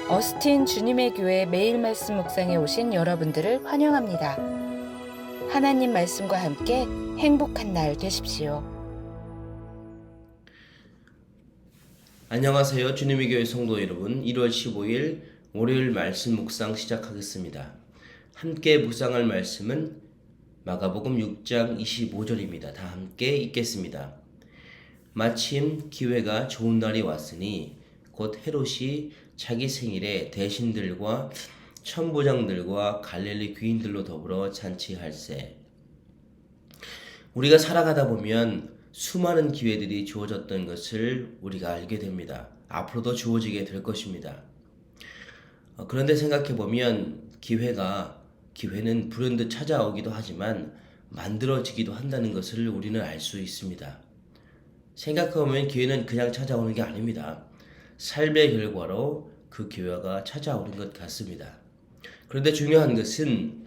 어스틴 주님의 교회 매일 말씀 묵상에 오신 여러분들을 환영합니다. 하나님 말씀과 함께 행복한 날 되십시오. 안녕하세요. 주님의 교회 성도 여러분, 1월 15일 월요일 말씀 묵상 시작하겠습니다. 함께 묵상할 말씀은 마가복음 6장 25절입니다. 다 함께 읽겠습니다. 마침 기회가 좋은 날이 왔으니 곧 헤롯이 자기 생일에 대신들과 천부장들과 갈릴리 귀인들로 더불어 잔치할세. 우리가 살아가다 보면 수많은 기회들이 주어졌던 것을 우리가 알게 됩니다. 앞으로도 주어지게 될 것입니다. 그런데 생각해보면 기회는 불현듯 찾아오기도 하지만 만들어지기도 한다는 것을 우리는 알 수 있습니다. 생각해보면 기회는 그냥 찾아오는 게 아닙니다. 삶의 결과로 그 기회가 찾아오는 것 같습니다. 그런데 중요한 것은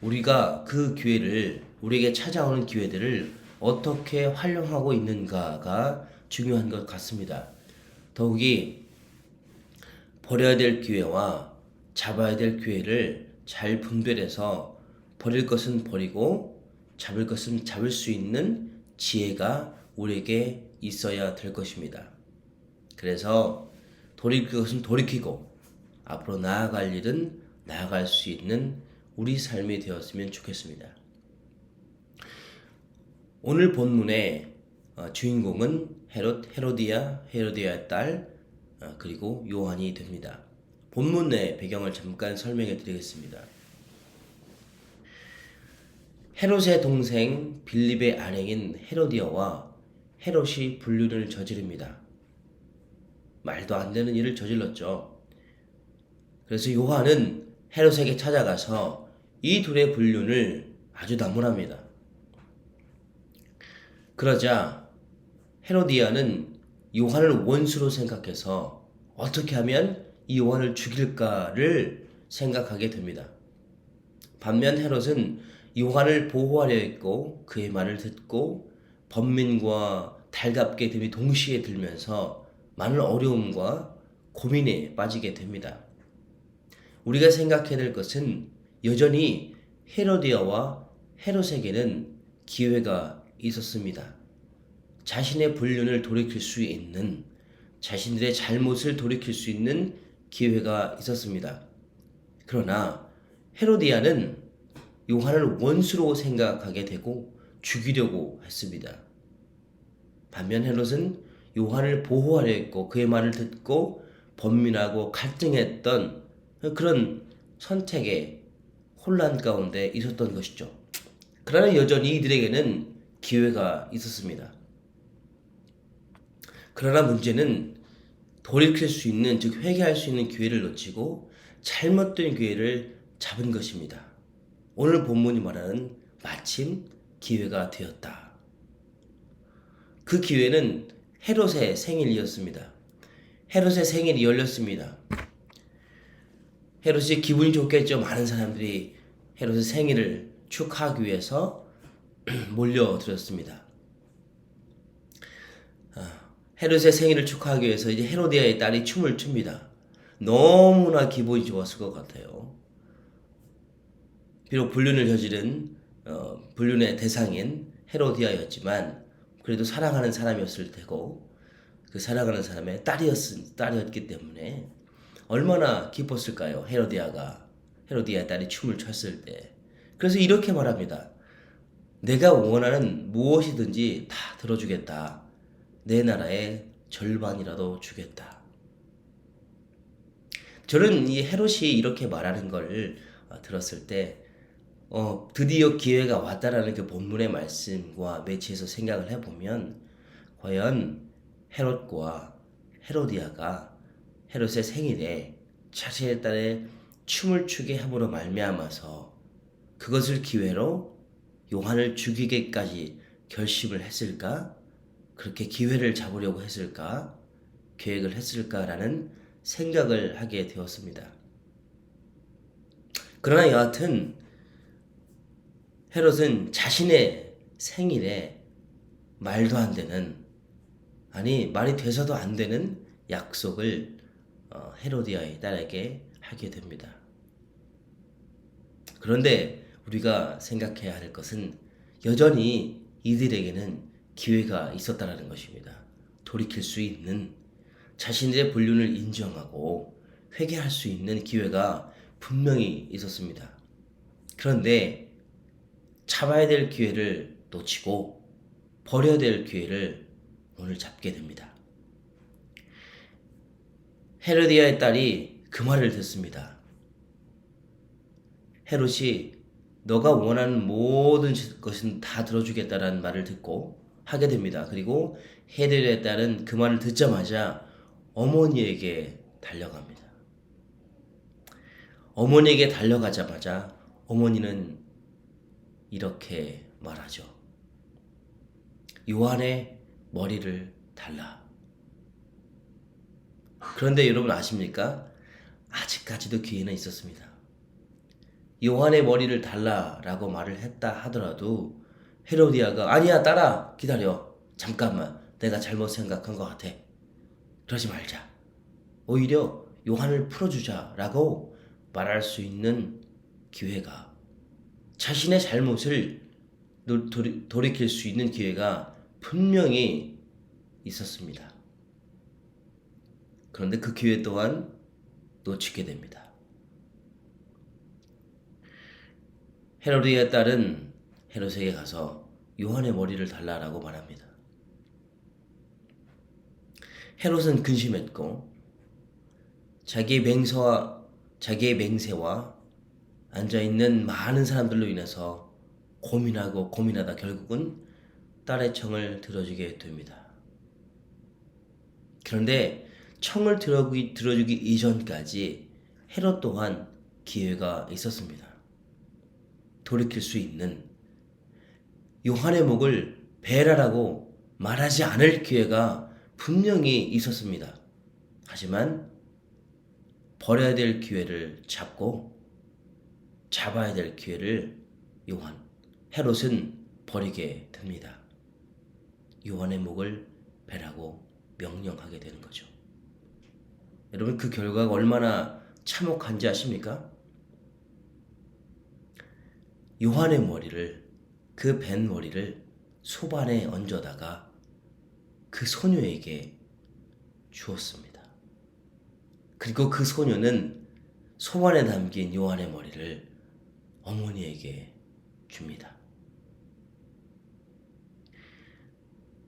우리가 그 기회를, 우리에게 찾아오는 기회들을 어떻게 활용하고 있는가가 중요한 것 같습니다. 더욱이 버려야 될 기회와 잡아야 될 기회를 잘 분별해서 버릴 것은 버리고 잡을 것은 잡을 수 있는 지혜가 우리에게 있어야 될 것입니다. 그래서 돌이킬 것은 돌이키고 앞으로 나아갈 일은 나아갈 수 있는 우리 삶이 되었으면 좋겠습니다. 오늘 본문의 주인공은 헤로디아의 딸, 그리고 요한이 됩니다. 본문의 배경을 잠깐 설명해 드리겠습니다. 헤롯의 동생 빌립의 아내인 헤로디아와 헤롯이 불륜을 저지릅니다. 말도 안 되는 일을 저질렀죠. 그래서 요한은 헤롯에게 찾아가서 이 둘의 불륜을 아주 나무랍니다. 그러자 헤로디아는 요한을 원수로 생각해서 어떻게 하면 이 요한을 죽일까를 생각하게 됩니다. 반면 헤롯은 요한을 보호하려 했고 그의 말을 듣고 번민과 달갑게 됨이 동시에 들면서 많은 어려움과 고민에 빠지게 됩니다. 우리가 생각해야 될 것은 여전히 헤로디아와 헤롯에게는 기회가 있었습니다. 자신의 불륜을 돌이킬 수 있는, 자신들의 잘못을 돌이킬 수 있는 기회가 있었습니다. 그러나 헤로디아는 요한을 원수로 생각하게 되고 죽이려고 했습니다. 반면 헤롯은 요한을 보호하려 했고 그의 말을 듣고 번민하고 갈등했던 그런 선택의 혼란 가운데 있었던 것이죠. 그러나 여전히 이들에게는 기회가 있었습니다. 그러나 문제는 돌이킬 수 있는, 즉 회개할 수 있는 기회를 놓치고 잘못된 기회를 잡은 것입니다. 오늘 본문이 말하는 마침 기회가 되었다. 그 기회는 헤롯의 생일이었습니다. 헤롯의 생일이 열렸습니다. 헤롯이 기분이 좋겠죠. 많은 사람들이 헤롯의 생일을 축하하기 위해서 몰려들었습니다. 헤롯의 생일을 축하하기 위해서 이제 헤로디아의 딸이 춤을 춥니다. 너무나 기분이 좋았을 것 같아요. 비록 불륜을 저지른 불륜의 대상인 헤로디아였지만 그래도 사랑하는 사람이었을 테고 그 사랑하는 사람의 딸이었기 때문에 얼마나 기뻤을까요? 헤로디아의 딸이 춤을 췄을 때. 그래서 이렇게 말합니다. 내가 원하는 무엇이든지 다 들어주겠다. 내 나라의 절반이라도 주겠다. 저는 이 헤롯이 이렇게 말하는 걸 들었을 때 드디어 기회가 왔다라는 그 본문의 말씀과 매치해서 생각을 해보면 과연 헤롯과 헤로디아가 헤롯의 생일에 자신의 딸의 춤을 추게 함으로 말미암아서 그것을 기회로 요한을 죽이기까지 결심을 했을까? 그렇게 기회를 잡으려고 했을까? 계획을 했을까라는 생각을 하게 되었습니다. 그러나 여하튼 헤롯은 자신의 생일에 말도 안 되는, 아니 말이 돼서도 안 되는 약속을 헤로디아의 딸에게 하게 됩니다. 그런데 우리가 생각해야 할 것은 여전히 이들에게는 기회가 있었다는 것입니다. 돌이킬 수 있는, 자신들의 불륜을 인정하고 회개할 수 있는 기회가 분명히 있었습니다. 그런데 잡아야 될 기회를 놓치고 버려야 될 기회를 오늘 잡게 됩니다. 헤로디아의 딸이 그 말을 듣습니다. 헤롯이 너가 원하는 모든 것은 다 들어주겠다라는 말을 듣고 하게 됩니다. 그리고 헤로디아의 딸은 그 말을 듣자마자 어머니에게 달려갑니다. 어머니에게 달려가자마자 어머니는 이렇게 말하죠. 요한의 머리를 달라. 그런데 여러분 아십니까? 아직까지도 기회는 있었습니다. 요한의 머리를 달라라고 말을 했다 하더라도 헤로디아가 아니야 딸아 기다려 잠깐만 내가 잘못 생각한 것 같아 그러지 말자 오히려 요한을 풀어주자라고 말할 수 있는 기회가 자신의 잘못을 돌이킬 수 있는 기회가 분명히 있었습니다. 그런데 그 기회 또한 놓치게 됩니다. 헤로디아의 딸은 헤롯에게 가서 요한의 머리를 달라라고 말합니다. 헤롯은 근심했고 자기의 맹세와 앉아있는 많은 사람들로 인해서 고민하다 결국은 딸의 청을 들어주게 됩니다. 그런데 청을 들어주기 이전까지 헤롯 또한 기회가 있었습니다. 돌이킬 수 있는 요한의 목을 베라라고 말하지 않을 기회가 분명히 있었습니다. 하지만 버려야 될 기회를 잡고 잡아야 될 기회를 헤롯은 버리게 됩니다. 요한의 목을 베라고 명령하게 되는 거죠. 여러분 그 결과가 얼마나 참혹한지 아십니까? 요한의 머리를 그 벤 머리를 소반에 얹어다가 그 소녀에게 주었습니다. 그리고 그 소녀는 소반에 담긴 요한의 머리를 어머니에게 줍니다.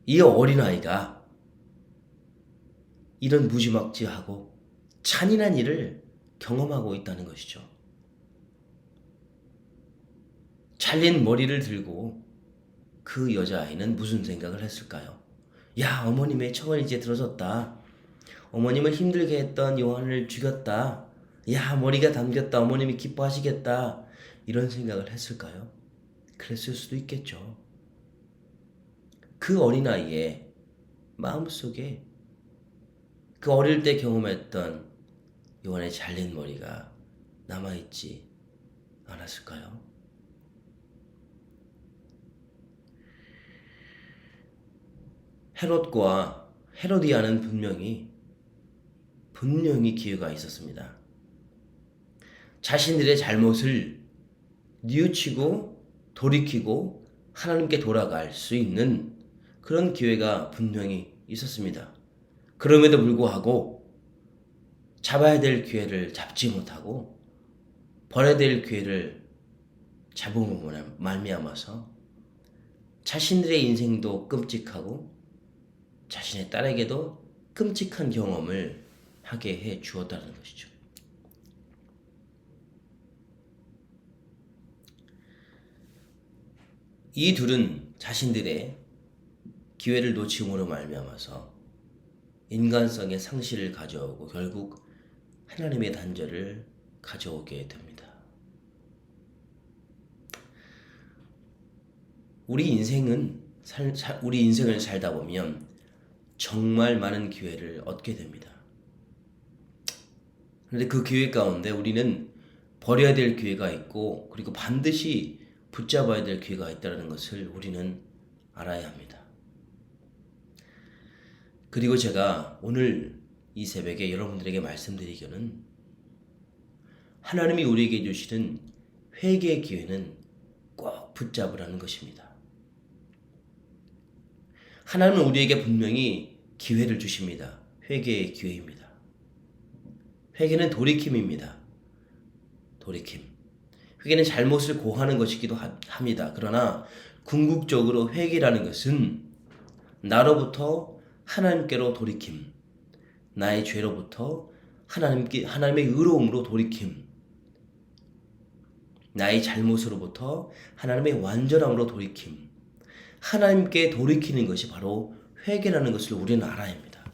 이 어린아이가 이런 무지막지하고 잔인한 일을 경험하고 있다는 것이죠. 잘린 머리를 들고 그 여자아이는 무슨 생각을 했을까요? 야, 어머님의 청을 이제 들어줬다. 어머님을 힘들게 했던 요한을 죽였다. 야, 머리가 담겼다. 어머님이 기뻐하시겠다. 이런 생각을 했을까요? 그랬을 수도 있겠죠. 그 어린아이의 마음속에 그 어릴 때 경험했던 요한의 잘린 머리가 남아있지 않았을까요? 헤롯과 헤로디아는 분명히 기회가 있었습니다. 자신들의 잘못을 뉘우치고 돌이키고 하나님께 돌아갈 수 있는 그런 기회가 분명히 있었습니다. 그럼에도 불구하고 잡아야 될 기회를 잡지 못하고 버려야 될 기회를 잡음으로 말미암아서 자신들의 인생도 끔찍하고 자신의 딸에게도 끔찍한 경험을 하게 해 주었다는 것이죠. 이 둘은 자신들의 기회를 놓침으로 말미암아서 인간성의 상실을 가져오고 결국 하나님의 단절을 가져오게 됩니다. 우리 인생을 살다 보면 정말 많은 기회를 얻게 됩니다. 그런데 그 기회 가운데 우리는 버려야 될 기회가 있고 그리고 반드시 붙잡아야 될 기회가 있다는 것을 우리는 알아야 합니다. 그리고 제가 오늘 이 새벽에 여러분들에게 말씀드리기는 하나님이 우리에게 주시는 회개의 기회는 꼭 붙잡으라는 것입니다. 하나님은 우리에게 분명히 기회를 주십니다. 회개의 기회입니다. 회개는 돌이킴입니다. 돌이킴. 회개는 잘못을 고하는 것이기도 합니다. 그러나 궁극적으로 회개라는 것은 나로부터 하나님께로 돌이킴, 나의 죄로부터 하나님의 의로움으로 돌이킴, 나의 잘못으로부터 하나님의 완전함으로 돌이킴, 하나님께 돌이키는 것이 바로 회개라는 것을 우리는 알아야 합니다.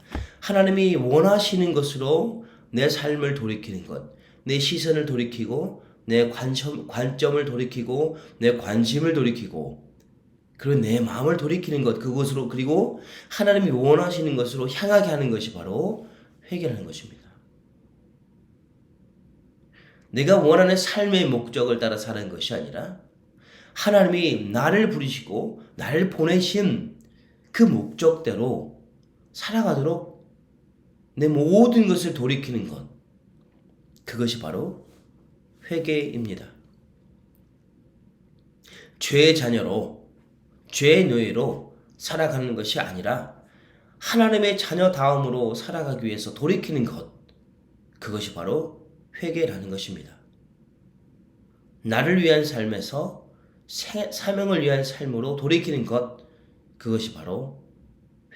하나님이 원하시는 것으로 내 삶을 돌이키는 것, 내 시선을 돌이키고 내 관점을 돌이키고 내 관심을 돌이키고 그리고 내 마음을 돌이키는 것, 그것으로, 그리고 하나님이 원하시는 것으로 향하게 하는 것이 바로 회개라는 것입니다. 내가 원하는 삶의 목적을 따라 사는 것이 아니라 하나님이 나를 부르시고 나를 보내신 그 목적대로 살아가도록 내 모든 것을 돌이키는 것, 그것이 바로 회개입니다. 죄의 자녀로, 죄의 노예로 살아가는 것이 아니라 하나님의 자녀다움으로 살아가기 위해서 돌이키는 것, 그것이 바로 회개라는 것입니다. 나를 위한 삶에서 사명을 위한 삶으로 돌이키는 것, 그것이 바로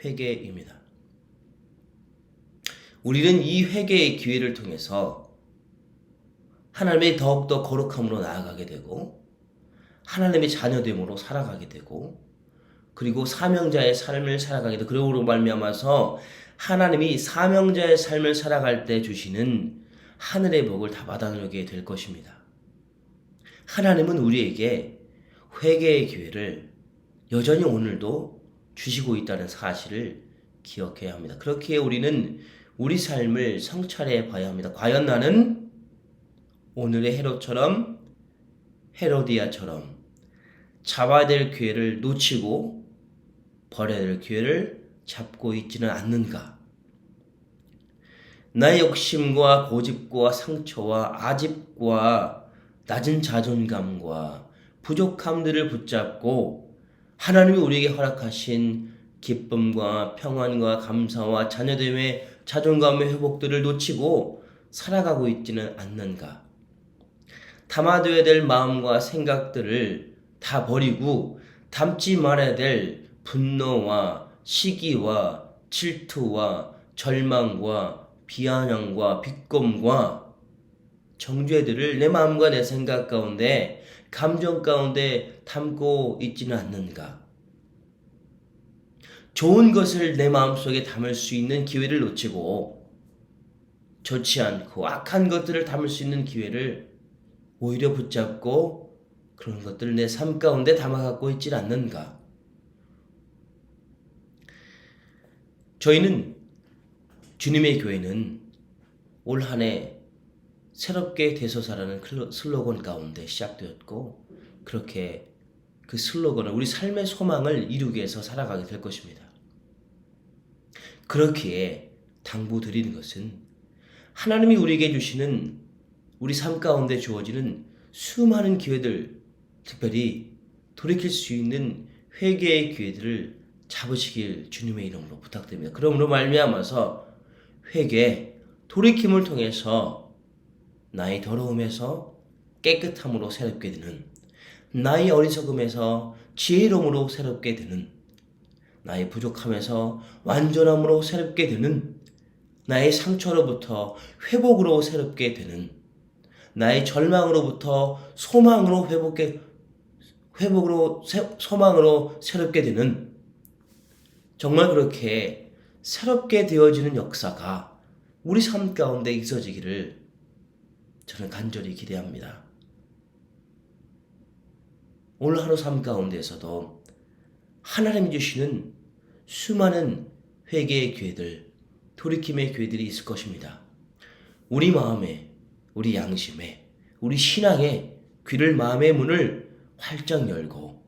회개입니다. 우리는 이 회개의 기회를 통해서 하나님의 더욱더 거룩함으로 나아가게 되고 하나님의 자녀됨으로 살아가게 되고 그리고 사명자의 삶을 살아가게 되고 그러므로 말미암아서 하나님이 사명자의 삶을 살아갈 때 주시는 하늘의 복을 다 받아들이게 될 것입니다. 하나님은 우리에게 회개의 기회를 여전히 오늘도 주시고 있다는 사실을 기억해야 합니다. 그렇기에 우리는 우리 삶을 성찰해 봐야 합니다. 과연 나는 오늘의 헤롯처럼, 헤로디아처럼 잡아야 될 기회를 놓치고 버려야 될 기회를 잡고 있지는 않는가? 나의 욕심과 고집과 상처와 아집과 낮은 자존감과 부족함들을 붙잡고 하나님이 우리에게 허락하신 기쁨과 평안과 감사와 자녀됨의 자존감의 회복들을 놓치고 살아가고 있지는 않는가? 담아둬야 될 마음과 생각들을 다 버리고 담지 말아야 될 분노와 시기와 질투와 절망과 비아냥과 비꼼과 정죄들을 내 마음과 내 생각 가운데 감정 가운데 담고 있지는 않는가? 좋은 것을 내 마음속에 담을 수 있는 기회를 놓치고 좋지 않고 악한 것들을 담을 수 있는 기회를 오히려 붙잡고 그런 것들을 내 삶 가운데 담아갖고 있지 않는가? 저희는 주님의 교회는 올 한 해 새롭게 되소서라는 슬로건 가운데 시작되었고 그렇게 그 슬로건을 우리 삶의 소망을 이루기 위해서 살아가게 될 것입니다. 그렇기에 당부드리는 것은 하나님이 우리에게 주시는 우리 삶 가운데 주어지는 수많은 기회들, 특별히 돌이킬 수 있는 회개의 기회들을 잡으시길 주님의 이름으로 부탁드립니다. 그러므로 말미암아서 회개, 돌이킴을 통해서 나의 더러움에서 깨끗함으로 새롭게 되는, 나의 어리석음에서 지혜로움으로 새롭게 되는, 나의 부족함에서 완전함으로 새롭게 되는, 나의 상처로부터 회복으로 새롭게 되는, 나의 절망으로부터 소망으로 소망으로 새롭게 되는, 정말 그렇게 새롭게 되어지는 역사가 우리 삶 가운데 있어지기를 저는 간절히 기대합니다. 오늘 하루 삶 가운데에서도 하나님이 주시는 수많은 회개의 기회들, 돌이킴의 기회들이 있을 것입니다. 우리 마음에, 우리 양심에, 우리 신앙에 귀를, 마음의 문을 활짝 열고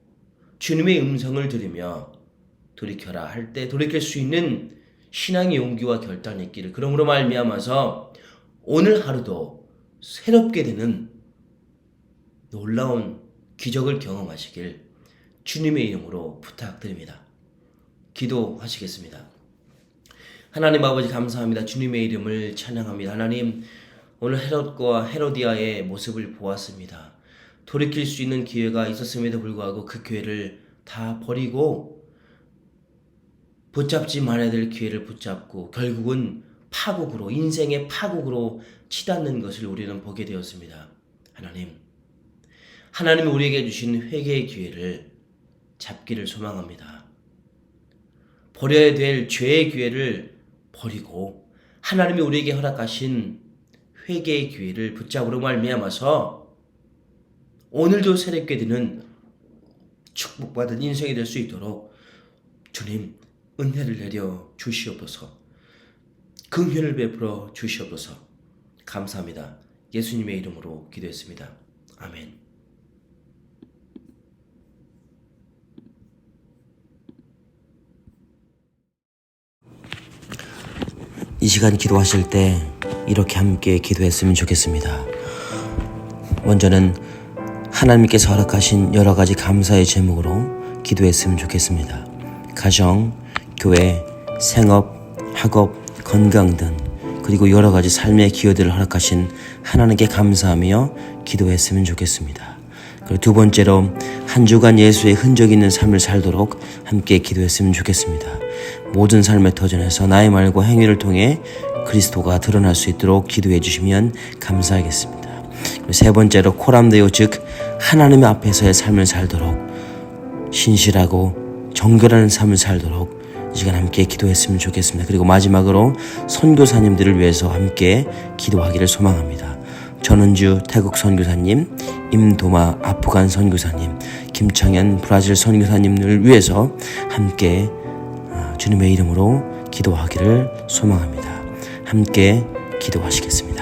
주님의 음성을 들으며 돌이켜라 할 때 돌이킬 수 있는 신앙의 용기와 결단이 있기를, 그러므로 말미암아서 오늘 하루도 새롭게 되는 놀라운 기적을 경험하시길 주님의 이름으로 부탁드립니다. 기도하시겠습니다. 하나님 아버지 감사합니다. 주님의 이름을 찬양합니다. 하나님, 오늘 헤롯과 헤로디아의 모습을 보았습니다. 돌이킬 수 있는 기회가 있었음에도 불구하고 그 기회를 다 버리고 붙잡지 말아야 될 기회를 붙잡고 결국은 파국으로, 인생의 파국으로 치닫는 것을 우리는 보게 되었습니다. 하나님이 우리에게 주신 회개의 기회를 잡기를 소망합니다. 버려야 될 죄의 기회를 버리고 하나님이 우리에게 허락하신 회개의 기회를 붙잡으로 말미암아서 오늘도 새롭게 되는 축복받은 인생이 될 수 있도록 주님 은혜를 내려 주시옵소서. 긍휼을 베풀어 주시옵소서. 감사합니다. 예수님의 이름으로 기도했습니다. 아멘. 이 시간 기도하실 때 이렇게 함께 기도했으면 좋겠습니다. 먼저는 하나님께서 허락하신 여러 가지 감사의 제목으로 기도했으면 좋겠습니다. 가정, 교회, 생업, 학업, 건강 등 그리고 여러 가지 삶의 기여들을 허락하신 하나님께 감사하며 기도했으면 좋겠습니다. 그리고 두 번째로 한 주간 예수의 흔적 있는 삶을 살도록 함께 기도했으면 좋겠습니다. 모든 삶의 터전에서 나의 말과 행위를 통해 그리스도가 드러날 수 있도록 기도해 주시면 감사하겠습니다. 그리고 세 번째로 코람데오, 즉 하나님 앞에서의 삶을 살도록 신실하고 정결한 삶을 살도록 이 시간 함께 기도했으면 좋겠습니다. 그리고 마지막으로 선교사님들을 위해서 함께 기도하기를 소망합니다. 전은주 태국 선교사님, 임도마 아프간 선교사님, 김창현 브라질 선교사님을 위해서 함께 주님의 이름으로 기도하기를 소망합니다. 함께 기도하시겠습니다.